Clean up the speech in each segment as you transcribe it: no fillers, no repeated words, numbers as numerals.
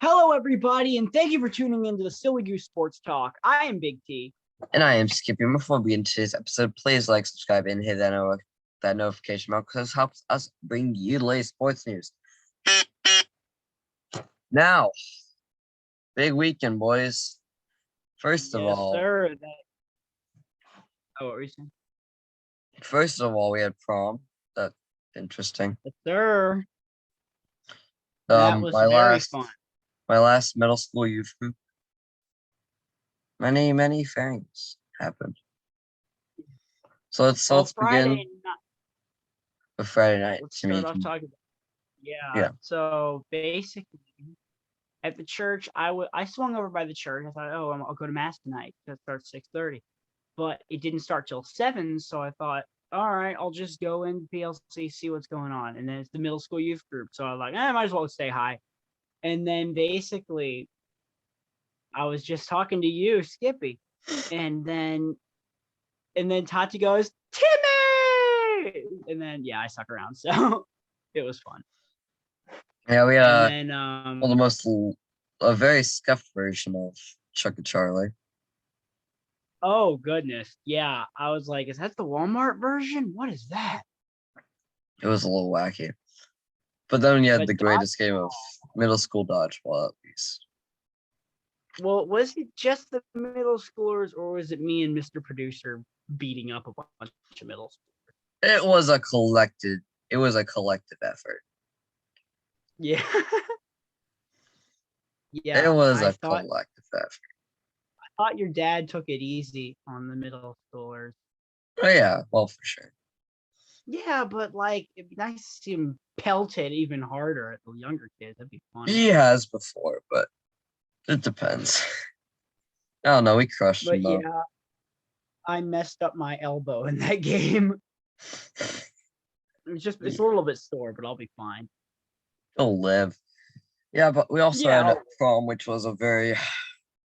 Hello, everybody, and thank you for tuning into the Silly Goose Sports Talk. I am Big T. And I am Skippy. Before we begin today's episode, please like, subscribe, and hit that notification bell because it helps us bring you the latest sports news. Now, big weekend, boys. First of all, sir. What were you saying? First of all, we had prom. That's interesting. Yes, sir. That was very fun. My last middle school youth group. Many things happened. So let's begin with Friday night. Let's start off talking about. Yeah. So basically, at the church, I swung over by the church. I thought, I'll go to mass tonight. That starts 6:30, but it didn't start till 7. So I thought, all right, I'll just go in PLC, see what's going on. And then it's the middle school youth group, so I was like, I might as well say hi. And then basically, I was just talking to you, Skippy, and then Tati goes, Timmy, and then I stuck around, so it was fun. Yeah, we had a very scuffed version of Chuck and Charlie. Oh goodness, yeah. I was like, is that the Walmart version? What is that? It was a little wacky, but then you had the greatest game of middle school dodgeball, at least. Well, was it just the middle schoolers, or was it me and Mr. Producer beating up a bunch of middle schoolers? It was a collective effort. Yeah. Yeah. It was a collective effort. I thought your dad took it easy on the middle schoolers. Oh yeah, well, for sure. Yeah, but it'd be nice to see him pelted even harder at the younger kids. That'd be fun. He has before, but it depends. I don't know. We crushed him though. Yeah, I messed up my elbow in that game. It's a little bit sore, but I'll be fine. He'll live. Yeah, but we also had a prom, which was a very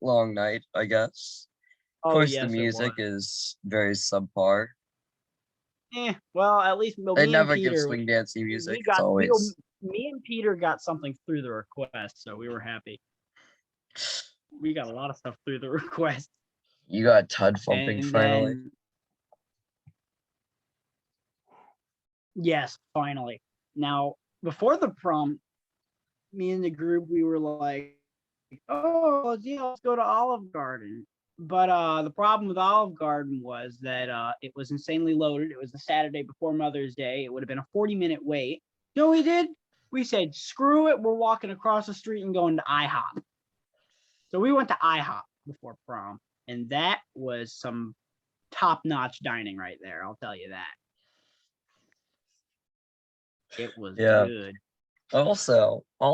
long night, I guess. Of course, the music is very subpar. Well, at least they never give swing dancing music. It's always me and Peter got something through the request, so we were happy. We got a lot of stuff through the request. You got Tud Thumping finally. Yes, finally. Now, before the prom, me and the group, we were like, oh, yeah, let's go to Olive Garden. But the problem with Olive Garden was that it was insanely loaded. It was the Saturday before Mother's Day. It would have been a 40-minute wait. You know what we did? We said, screw it. We're walking across the street and going to IHOP. So we went to IHOP before prom, and that was some top-notch dining right there. I'll tell you that. It was good. Also, a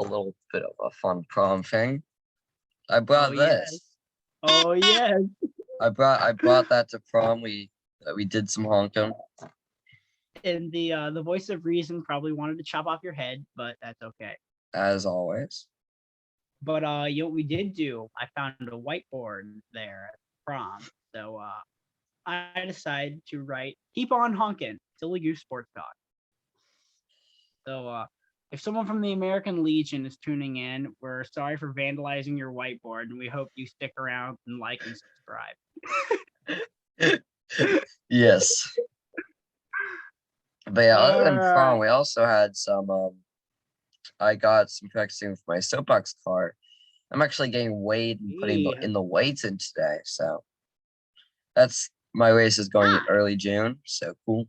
little bit of a fun prom thing. I brought this. Yes. Oh yes. I brought that to prom. We did some honking. And the voice of reason probably wanted to chop off your head, but that's okay. As always. But you know what we did do? I found a whiteboard there at prom. So I decided to write "Keep on honking, Silly Goose Sports Talk." So if someone from the American Legion is tuning in, we're sorry for vandalizing your whiteboard, and we hope you stick around and like and subscribe. Yes. But yeah, other than prom, we also had some. I got some practicing with my soapbox car. I'm actually getting weighed and putting in the weights in today. So that's my race is going in early June. So cool.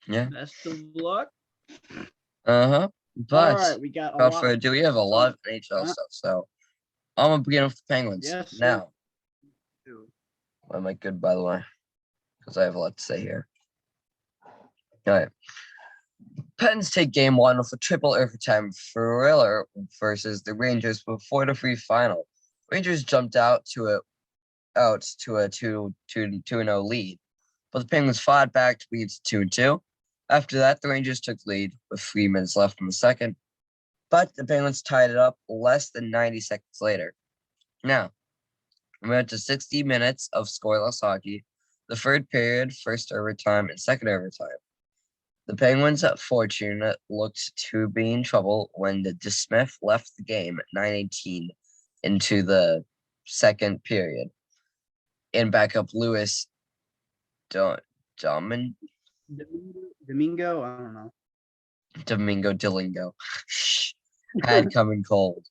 Yeah. Best of luck. But we got we have a lot of NHL stuff. So I'm gonna begin with the Penguins. Yes, now. Am I good, by the way? Because I have a lot to say here. All right. Pens take game 1 with a triple overtime thriller versus the Rangers with a 4-3 final. Rangers jumped out to a 2-0 lead, but the Penguins fought back to lead 2-2. After that, the Rangers took the lead with 3 minutes left in the second, but the Penguins tied it up less than 90 seconds later. Now, we went to 60 minutes of scoreless hockey, the third period, first overtime, and second overtime. The Penguins' fortune looked to be in trouble when the DeSmith left the game at 9:18 into the second period. In backup, Lewis Domingo I don't know. Domingo Dilingo had come in cold.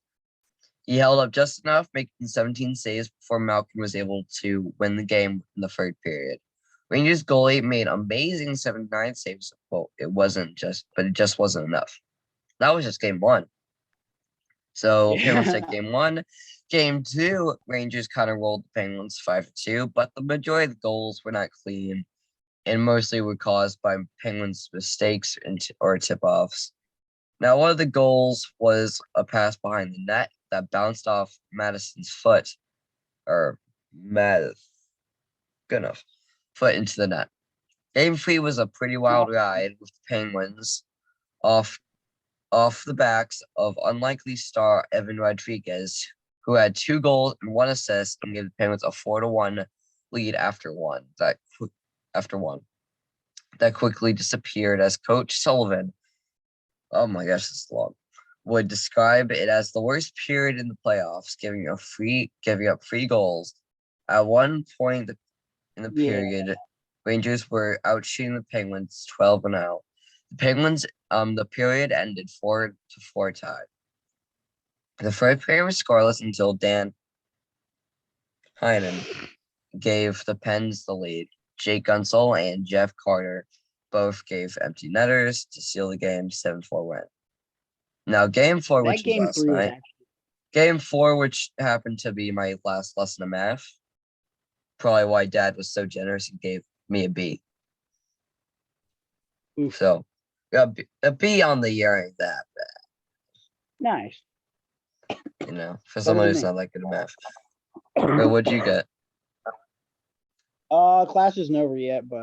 He held up just enough, making 17 saves before Malkin was able to win the game in the third period. Rangers goalie made amazing 79 saves. Well, it just wasn't enough. That was just game one. So Penguins take game one. Game two, Rangers kind of rolled the Penguins 5-2, but the majority of the goals were not clean and mostly were caused by Penguins' mistakes or tip-offs. Now, one of the goals was a pass behind the net that bounced off Madison's foot, or good enough, foot into the net. Game three was a pretty wild ride with the Penguins off the backs of unlikely star Evan Rodriguez, who had 2 goals and 1 assist and gave the Penguins a 4-1 lead after one. That quickly disappeared as Coach Sullivan, oh my gosh, this is long, would describe it as the worst period in the playoffs, giving up 3 goals. At one point in the period, Rangers were outshooting the Penguins 12-0. The Penguins, the period ended 4-4 tie. The first period was scoreless until Dan Heinen gave the Pens the lead. Jake Gunsel and Jeff Carter both gave empty netters to seal the game 7-4 win. Now, game 4, which was last night. Game 4, which happened to be my last lesson of math. Probably why Dad was so generous and gave me a B. Oof. So, a B on the year ain't that bad. Nice. You know, for someone who's not that good at math. Wait, what'd you get? Class isn't over yet, but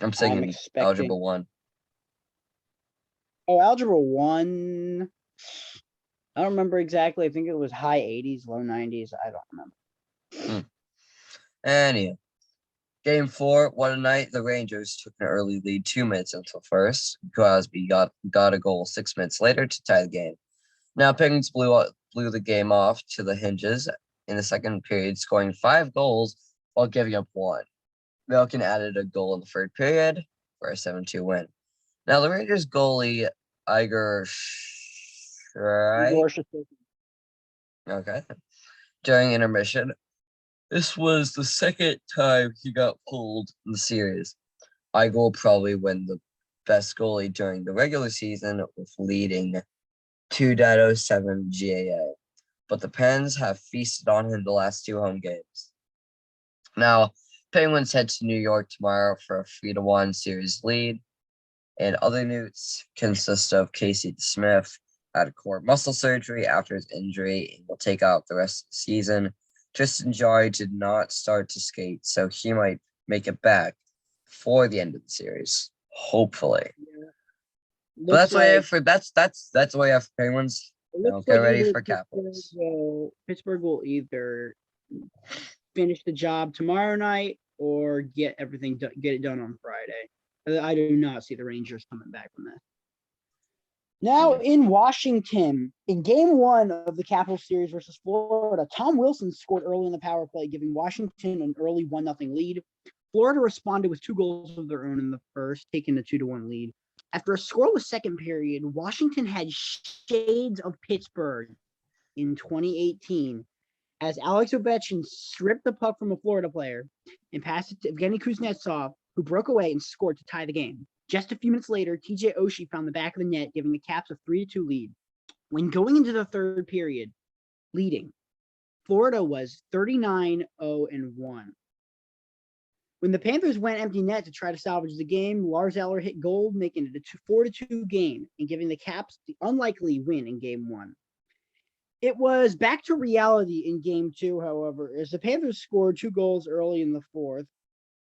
I'm saying Algebra 1. Oh, Algebra 1. I don't remember exactly. I think it was high 80s, low 90s. I don't remember. Anyhow, game 4, what a night. The Rangers took an early lead 2 minutes until first. Crosby got a goal 6 minutes later to tie the game. Now, Penguins blew the game off to the hinges in the second period, scoring 5 goals while giving up 1. Malkin added a goal in the third period for a 7-2 win. Now, the Rangers goalie, Igor during intermission, this was the second time he got pulled in the series. Igor will probably win the best goalie during the regular season with leading 2.07 GAA. But the Pens have feasted on him the last 2 home games. Now, Penguins head to New York tomorrow for a 3-1 series lead. And other news consist of Casey DeSmith had core muscle surgery after his injury and will take out the rest of the season. Tristan Jarry did not start to skate, so he might make it back for the end of the series, hopefully. Yeah. But that's why that's why I have Penguins. Get ready for Capitals. Pittsburgh will either finish the job tomorrow night or get it done on Friday. I do not see the Rangers coming back from this. Now in Washington, in game 1 of the Capitals series versus Florida, Tom Wilson scored early in the power play, giving Washington an early 1-0 lead. Florida responded with 2 goals of their own in the first, taking a 2-1 lead. After a scoreless second period, Washington had shades of Pittsburgh in 2018 as Alex Ovechkin stripped the puck from a Florida player and passed it to Evgeny Kuznetsov, who broke away and scored to tie the game. Just a few minutes later, TJ Oshie found the back of the net, giving the Caps a 3-2 lead. When going into the third period, leading, Florida was 39-0-1. When the Panthers went empty net to try to salvage the game, Lars Eller hit goal, making it a 4-2 game and giving the Caps the unlikely win in game 1. It was back to reality in game 2, however, as the Panthers scored 2 goals early in the fourth.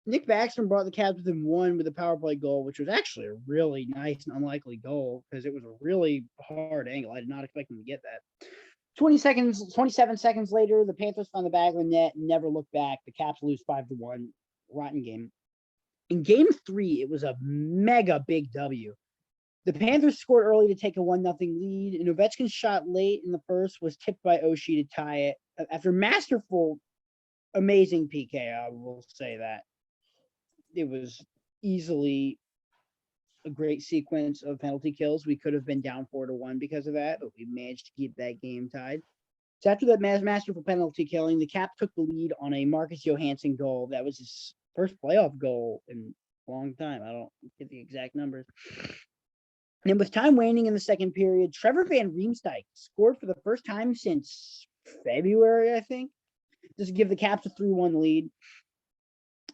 Nick Backstrom brought the Caps within 1 with a power play goal, which was actually a really nice and unlikely goal because it was a really hard angle. I did not expect him to get that. 27 seconds later, the Panthers found the back of the net and never looked back. The Caps lose 5-1. Rotten game. In game 3, it was a mega big W. The Panthers scored early to take a 1-0 lead, and Ovechkin's shot late in the first was tipped by Oshie to tie it. After masterful, amazing PK, I will say that. It was easily a great sequence of penalty kills. We could have been down 4-1 because of that, but we managed to keep that game tied. So after that masterful penalty killing, the Caps took the lead on a Marcus Johansson goal. That was his first playoff goal in a long time. I don't get the exact numbers. And with time waning in the second period, Trevor Van Riemsdyk scored for the first time since February, I think, just to give the Caps a 3-1 lead.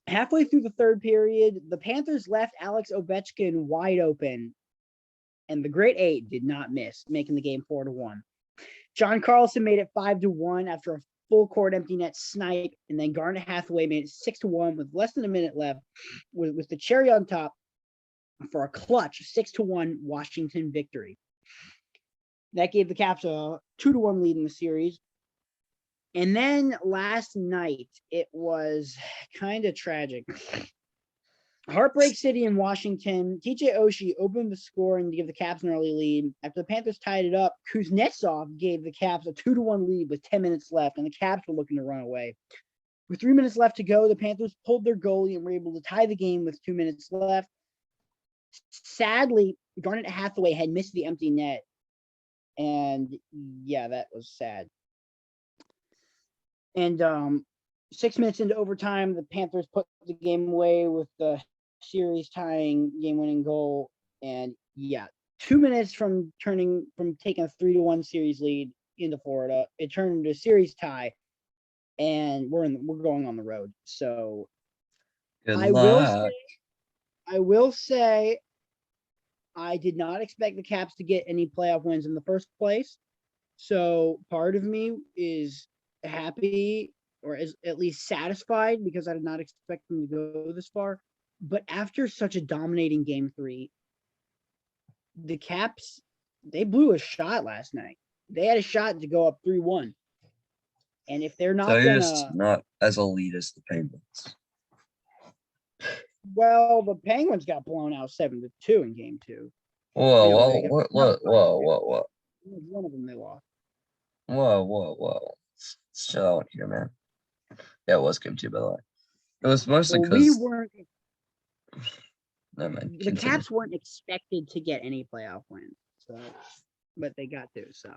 Halfway through the third period, the Panthers left Alex Ovechkin wide open, and the Great Eight did not miss, making the game 4-1. John Carlson made it 5-1 after a full court empty net snipe, and then Garnet Hathaway made it 6-1 with less than a minute left, with the cherry on top for a clutch 6-1 Washington victory. That gave the Caps a 2-1 lead in the series. And then last night, it was kind of tragic. Heartbreak City in Washington, TJ Oshie opened the scoring to give the Caps an early lead. After the Panthers tied it up, Kuznetsov gave the Caps a 2-1 lead with 10 minutes left, and the Caps were looking to run away. With 3 minutes left to go, the Panthers pulled their goalie and were able to tie the game with 2 minutes left. Sadly, Garnet Hathaway had missed the empty net, and yeah, that was sad. And 6 minutes into overtime, the Panthers put the game away with the series tying game-winning goal. And yeah, 2 minutes from taking a 3-1 series lead into Florida, it turned into a series tie, and we're going on the road. So I will say I did not expect the Caps to get any playoff wins in the first place. So part of me is happy, or is at least satisfied, because I did not expect them to go this far. But after such a dominating game 3, the Caps, they blew a shot last night. They had a shot to go up 3-1. And if they're not not as elite as the Penguins. Well, the Penguins got blown out 7-2 in game 2. Whoa. One of them they lost. Whoa. Chill out here, man. Yeah, it was game 2, by the way. It was mostly because we weren't. Never mind. The Caps weren't expected to get any playoff wins, but they got to. So,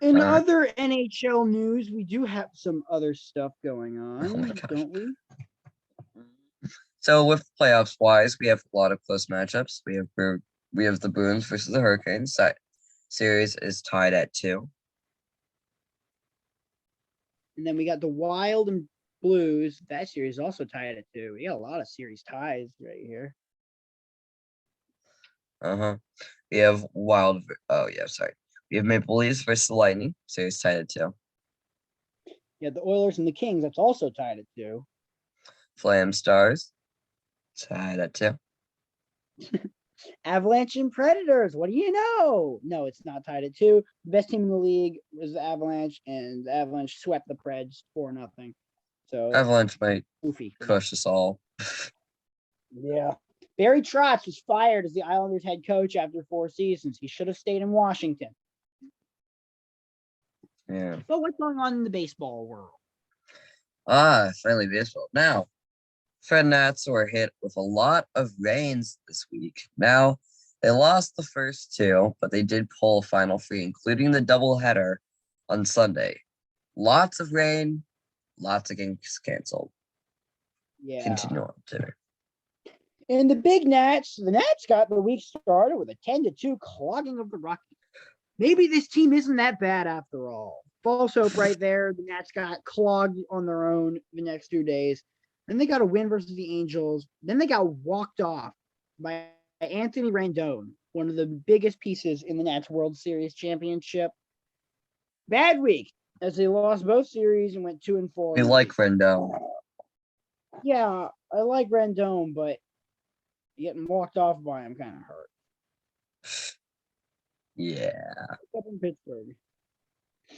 in other NHL news, we do have some other stuff going on, don't we? So with playoffs wise, we have a lot of close matchups. We have the Bruins versus the Hurricanes. That series is tied at 2. And then we got the Wild and Blues. That series also tied at 2. We got a lot of series ties right here. We have We have Maple Leafs versus the Lightning. Series tied at 2. Yeah, the Oilers and the Kings. That's also tied at 2. Flame Stars tied at 2. Avalanche and Predators. What do you know? No, it's not tied at 2. The best team in the league was the Avalanche, and the Avalanche swept the Preds 4-0. So Avalanche might crush us all. Yeah. Barry Trotz was fired as the Islanders head coach after 4 seasons. He should have stayed in Washington. Yeah. But what's going on in the baseball world? Finally baseball. Now, Fred Nats were hit with a lot of rains this week. Now, they lost the first 2, but they did pull a final 3, including the doubleheader on Sunday. Lots of rain, lots of games canceled. Yeah. Continue on, Timmy. And the Nats got the week started with a 10-2 clogging of the Rockies. Maybe this team isn't that bad after all. False hope right there. The Nats got clogged on their own the next 2 days. Then they got a win versus the Angels. Then they got walked off by Anthony Rendon, one of the biggest pieces in the Nats World Series championship. Bad week, as they lost both series and went 2-4. We like Rendon. Yeah, I like Rendon, but getting walked off by him kind of hurt. Yeah. Up in Pittsburgh.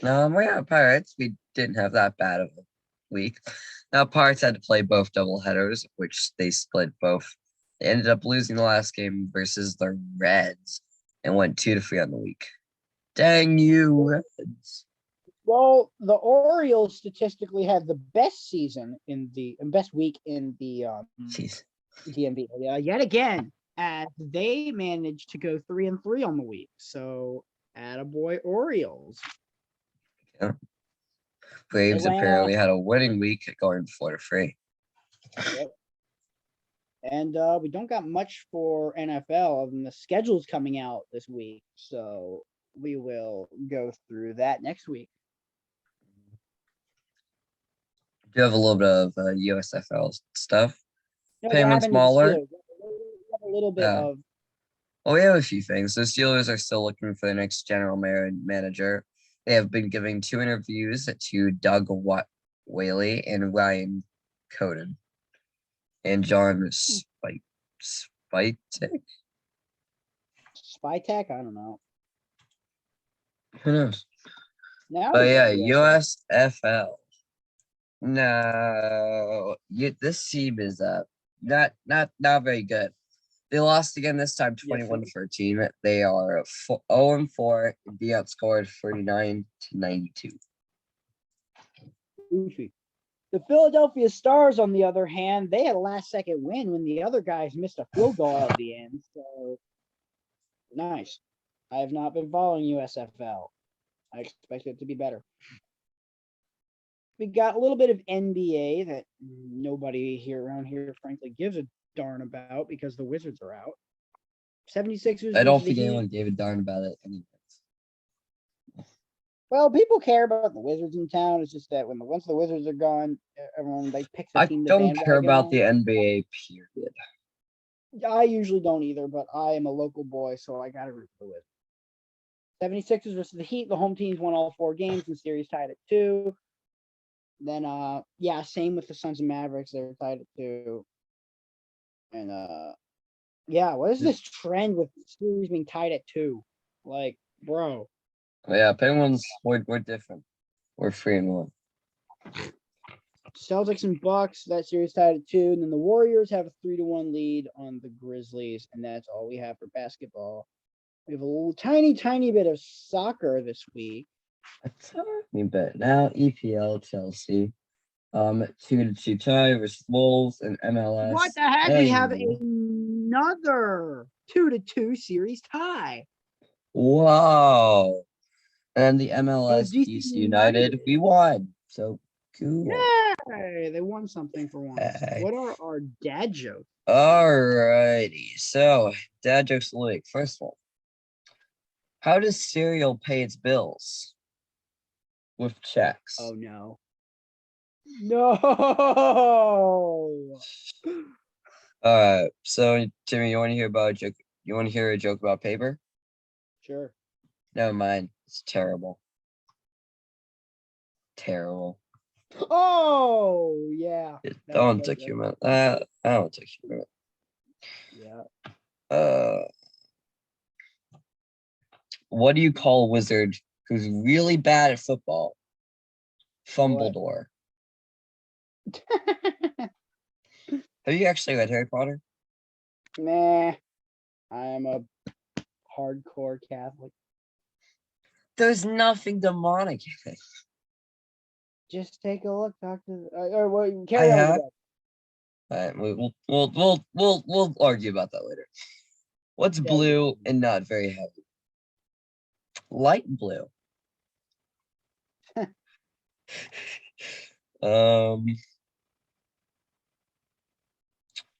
No, we got Pirates. We didn't have that bad of week. Now, Pirates had to play both doubleheaders, which they split both. They ended up losing the last game versus the Reds and went 2-3 on the week. Dang you, Reds. Well, the Orioles statistically had the best season in the best week in the NBA yet again, as they managed to go 3-3 on the week. So, attaboy Orioles. Yeah. Braves apparently had a winning week going 4-3. Yep. And we don't got much for NFL, and the schedule's coming out this week, so we will go through that next week. Do you have a little bit of USFL stuff? No, Payments smaller. A little bit of. Well, we have a few things. The Steelers are still looking for the next general manager. They have been giving 2 interviews to Doug Whaley and Ryan Coden. And John Spytek? Spytek? I don't know. Who knows? Now but yeah, USFL. No, this team is not very good. They lost again this time, 21-13. They are 0-4. They outscored 49-92. The Philadelphia Stars, on the other hand, they had a last-second win when the other guys missed a field goal at the end. So nice. I have not been following USFL. I expect it to be better. We got a little bit of NBA that nobody around here, frankly, gives a darn about because the Wizards are out. 76ers. I don't think anyone gave a darn about it anyways. Well, people care about the Wizards in town. It's just that once the Wizards are gone, everyone picks a team. I don't care about the NBA, period. I usually don't either, but I am a local boy, so I gotta root for the Wizards. 76ers versus the Heat. The home teams won all 4 games, and the series tied at 2. Then, same with the Suns and Mavericks. They're tied at 2. And, what is this trend with series being tied at 2? Like, bro. Yeah, Penguins, we're different. We're 3-1. Celtics and Bucks, that series tied at 2. And then the Warriors have a 3-1 lead on the Grizzlies. And that's all we have for basketball. We have a little tiny bit of soccer this week. A tiny bit. Now EPL Chelsea. 2-2 tie versus Wolves and MLS. What the heck? We have another 2-2 series tie. Wow. And the MLS DC United, we won. So cool. Yay! They won something for once. What are our dad jokes? Alrighty. So dad jokes of the week. First of all, how does cereal pay its bills? With checks. Oh no. No. So Timmy, you want to hear about a joke? You want to hear a joke about paper? Sure. Never mind. It's terrible. Terrible. Oh yeah. That one took you a minute. That one took you a minute. Yeah. What do you call a wizard who's really bad at football? Fumbledore. Have you actually read Harry Potter? Nah. I am a hardcore Catholic. There's nothing demonic in it. Just take a look, Doctor. Carry on. All right, we'll argue about that later. What's blue and not very heavy? Light blue.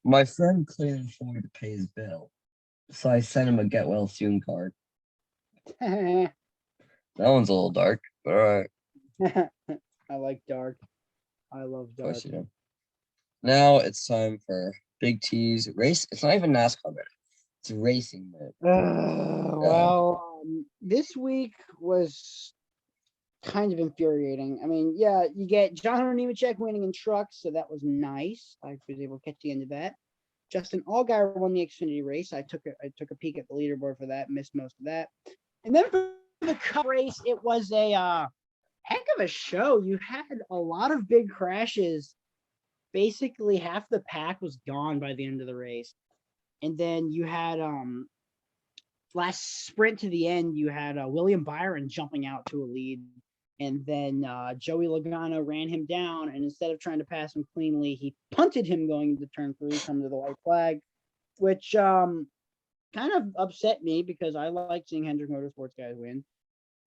My friend couldn't afford to pay his bill, so I sent him a get well soon card. That one's a little dark, but all right. I like dark. I love dark. Of course you do. Now it's time for Big T's race. It's not even NASCAR minute. It's racing minute. This week was kind of infuriating. I mean, you get John Nemechek winning in trucks, so that was nice. I was able to catch the end of that. Justin Allgaier won the Xfinity race. I took a peek at the leaderboard for that, missed most of that. And then for the Cup race, it was a heck of a show. You had a lot of big crashes. Basically, half the pack was gone by the end of the race. And then you had last sprint to the end, you had William Byron jumping out to a lead. And then Joey Logano ran him down. And instead of trying to pass him cleanly, he punted him going into turn 3, coming to the white flag, which kind of upset me because I like seeing Hendrick Motorsports guys win.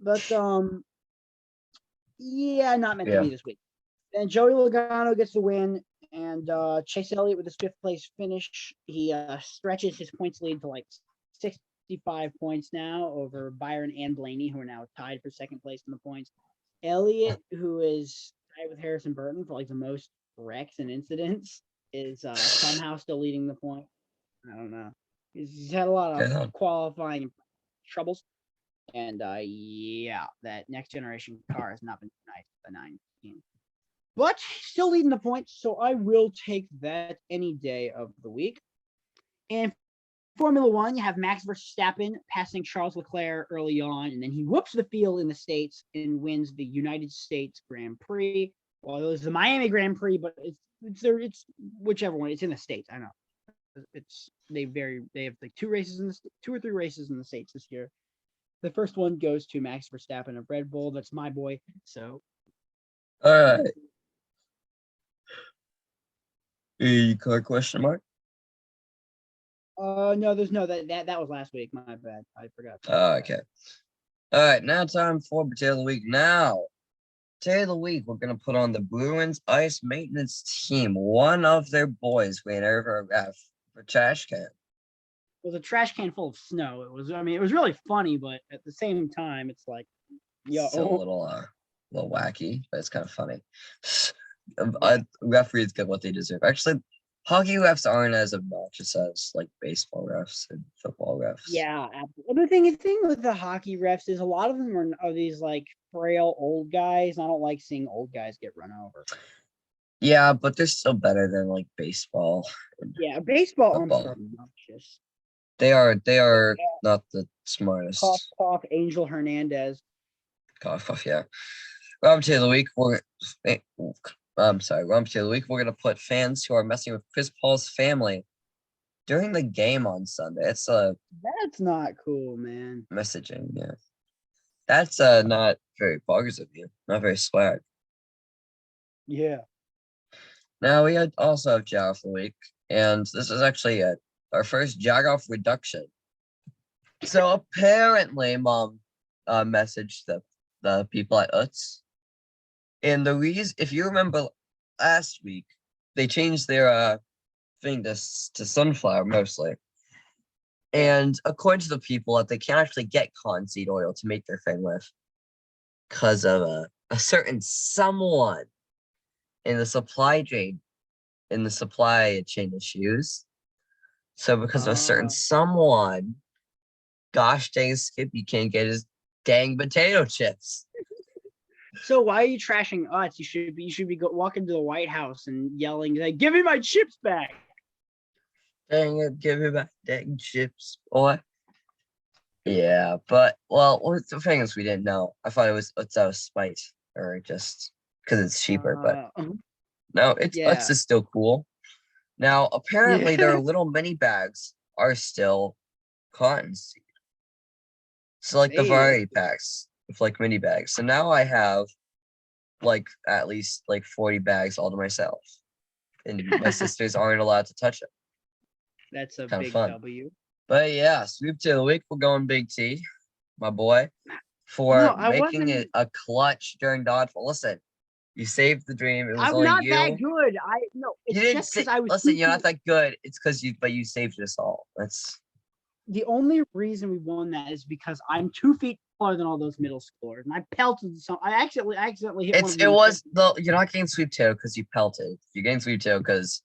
But yeah, not meant to be this week. Then Joey Logano gets the win, and Chase Elliott with his 5th place finish. He stretches his points lead to like 65 points now over Byron and Blaney, who are now tied for 2nd place in the points. Elliott, who is tied with Harrison Burton for like the most wrecks and incidents, is somehow still leading the point. I don't know. He's had a lot of qualifying troubles. And yeah, that next generation car has not been nice, the 19. But still leading the points, so I will take that any day of the week. And Formula One, you have Max Verstappen passing Charles Leclerc early on, and then he whoops the field in the States and wins the United States Grand Prix. Well, it was the Miami Grand Prix, but it's whichever one. It's in the States. I know. They have like 2 or 3 races in the States this year. The first one goes to Max Verstappen of Red Bull. That's my boy. So, all right. A car question mark? No, there's no that was last week. My bad. I forgot. Okay. All right, now time for Potato of the Week. Now, Potato of the Week, we're gonna put on the Bruins ice maintenance team. One of their boys ran over a trash can. It was a trash can full of snow. It was really funny, but at the same time, it's like, it's a little wacky, but it's kind of funny. Referees get what they deserve. Actually, hockey refs aren't as obnoxious as like baseball refs and football refs. Yeah, absolutely. The thing with the hockey refs is a lot of them are these like frail old guys. I don't like seeing old guys get run over. Yeah, but they're still better than like baseball. Yeah, baseball umps are obnoxious. They are not the smartest. Cough, Angel Hernandez. Cough, yeah. Rob Taylor of the Week, Rob Taylor of the Week, we're gonna put fans who are messing with Chris Paul's family during the game on Sunday. That's not cool, man. Messaging, yeah. That's not very poggers of you. Not very swag. Yeah. Now we also have Jag of the Week, and this is actually our first Jag off reduction. So apparently, Mom messaged the people at UTS. And the reason, if you remember last week, they changed their thing to sunflower mostly. And according to the people, that they can't actually get cottonseed oil to make their thing with because of a certain someone in the supply chain issues. So because of a certain someone, gosh dang Skippy can't get his dang potato chips. So why are you trashing us? You should be walking to the White House and yelling like, "Give me my chips back!" Dang it, give me my dang chips, boy. Yeah, but well, the thing is, we didn't know. I thought it's out of spite or just because it's cheaper, but no, it's just still cool. Now, apparently, their little mini bags are still cottonseed. So like the variety packs with like mini bags. So now I have like at least like 40 bags all to myself. And my sisters aren't allowed to touch it. That's a kind big of fun. W. But yeah, sweep to the week. We're going Big T, my boy, for making it a clutch during dodgeball. Listen, you saved the dream. It was I'm not that good. It's just because I was. Listen, you're not that good. It's because you saved us all. That's the only reason we won that is because I'm 2 feet taller than all those middle schoolers, and I pelted some. I accidentally hit one of them. You're not getting sweep tail because you pelted. You're getting sweep tail because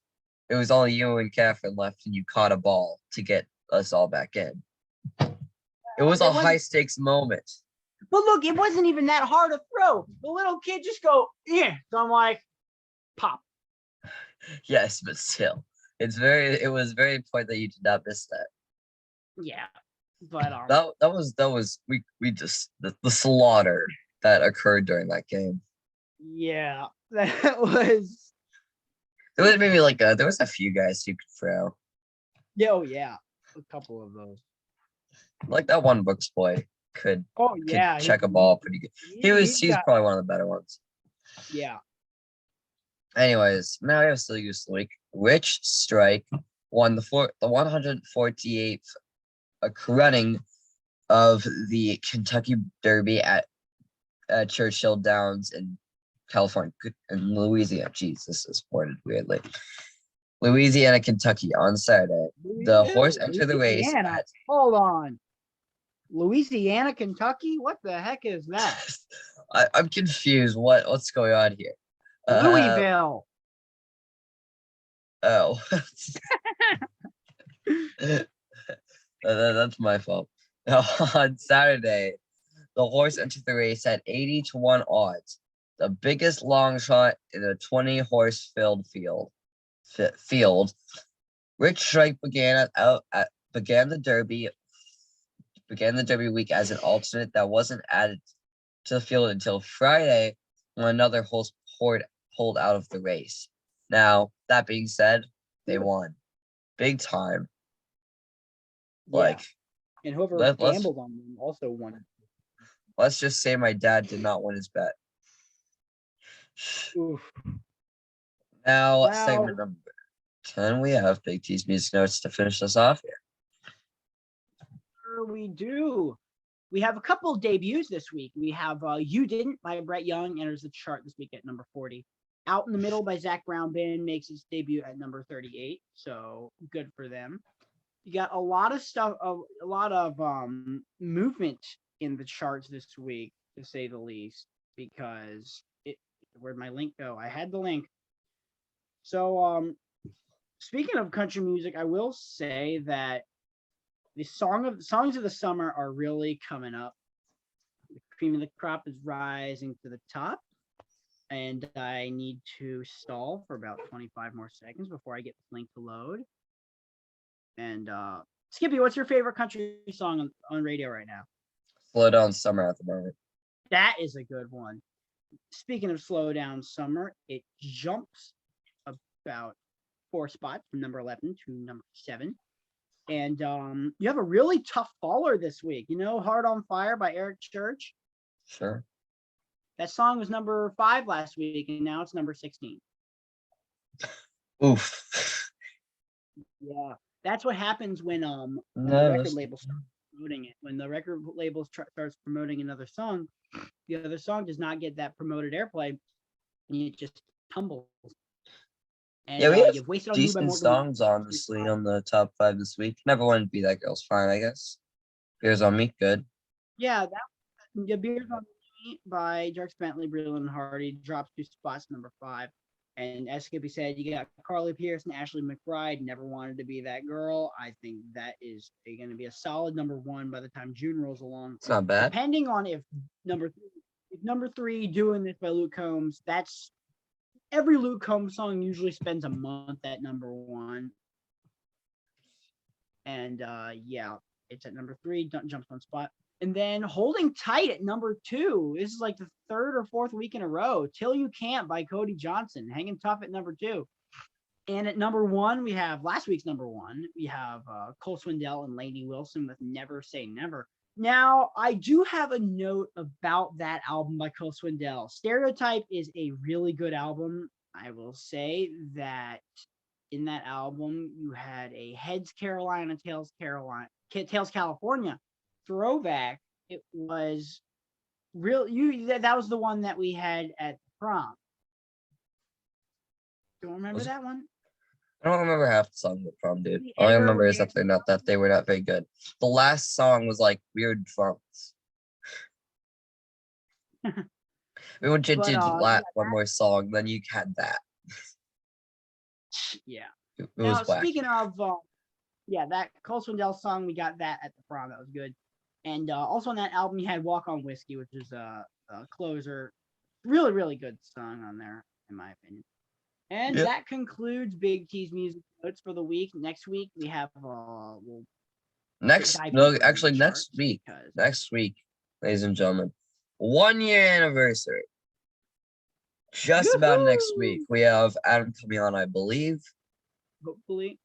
it was only you and Catherine left, and you caught a ball to get us all back in. It was a high stakes moment. But look, it wasn't even that hard to throw. The little kid just go, yeah. So I'm like, pop. Yes, but still, it was very important that you did not miss that. Yeah, but that was we just the slaughter that occurred during that game. Yeah, that was. There was maybe like there was a few guys you could throw. Yeah, oh yeah, a couple of those. Like that one Brooks boy could check a ball pretty good. He's probably one of the better ones. Yeah. Anyways, now we have still use the week. Rich Strike won the 148th running of the Kentucky Derby at Churchill Downs in California and Louisiana. Jeez, this is worded weirdly. Louisiana, Kentucky on Saturday. The horse entered the race. Hold on. Louisiana, Kentucky? What the heck is that? I'm confused. What's going on here? Louisville. Oh. That's my fault. On Saturday, the horse entered the race at 80-1 odds, the biggest long shot in a 20-horse field. Rich Strike began the Derby week as an alternate that wasn't added to the field until Friday when another horse pulled out of the race. Now, that being said, they won big time. Yeah. And whoever gambled on them also won. Let's just say my dad did not win his bet. Oof. Now, segment number 10, we have Big T's music notes to finish us off here. Sure we do. We have a couple of debuts this week. We have You Didn't by Brett Young enters the chart this week at number 40. Out in the Middle by Zach Brown Band makes its debut at number 38. So good for them. You got a lot of stuff, a lot of movement in the charts this week, to say the least, because where'd my link go? I had the link. So speaking of country music, I will say that the songs of the summer are really coming up. The cream of the crop is rising to the top, and I need to stall for about 25 more seconds before I get this link to load. And Skippy, what's your favorite country song on radio right now? Slow Down Summer at the moment. That is a good one. Speaking of Slow Down Summer, it jumps about 4 spots from number 11 to number 7. And you have a really tough faller this week. You know, Heart on Fire by Eric Church? Sure. That song was number 5 last week, and now it's number 16. Oof. Yeah. That's what happens when the record label starts promoting it. When the record label starts promoting another song, the other song does not get that promoted airplay, and it just tumbles. And yeah, we have you've wasted decent songs, honestly, on the top 5 this week. Never Wanted to Be That Girl's fine, I guess. Beers on Me, good. Yeah, Beers on Me by Jarks Bentley, Brilliant and Hardy drops 2 spots, number 5. And as Skippy said, you got Carly Pierce and Ashley McBride, Never Wanted to Be That Girl. I think that is going to be a solid number 1 by the time June rolls along. It's not bad. Depending on if number 3, Doing This by Luke Combs, that's every Luke Combs song usually spends a month at number 1. And yeah, it's at number 3, jumps 1 spot. And then Holding Tight at number 2. This is like the 3rd or 4th week in a row. Till You Can't by Cody Johnson, hanging tough at number 2. And at number 1, we have last week's number 1. We have Cole Swindell and Lainey Wilson with Never Say Never. Now, I do have a note about that album by Cole Swindell. Stereotype is a really good album. I will say that in that album, you had a Heads Carolina, Tails California throwback. It was real. That was the one that we had at prom. Do you remember that one? I don't remember half the songs at prom, dude. All I remember is that they were not very good. The last song was like weird drums. We went to one more song, then you had that. Yeah. It was whack. Speaking of that Cole Swindell song, we got that at the prom. That was good. And also on that album, you had Walk on Whiskey, which is a closer. Really, really good song on there, in my opinion. And that concludes Big T's music notes for the week. Next week, we have next week, ladies and gentlemen, 1-year anniversary. Just about next week. We have Adam coming on, I believe. Hopefully.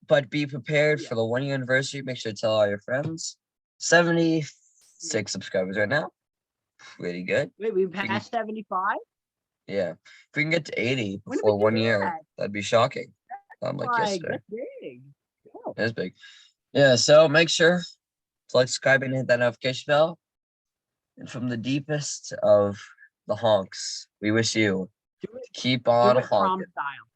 But be prepared for the 1-year anniversary. Make sure to tell all your friends. 76 subscribers right now. Pretty good. Wait, we passed 75? Yeah. If we can get to 80 before 1 year, that'd be shocking. Like yesterday. That's big. Oh. It is big. Yeah, so make sure to like, subscribe, and hit that notification bell. And from the deepest of the honks, we wish you to keep on honking. Prom style.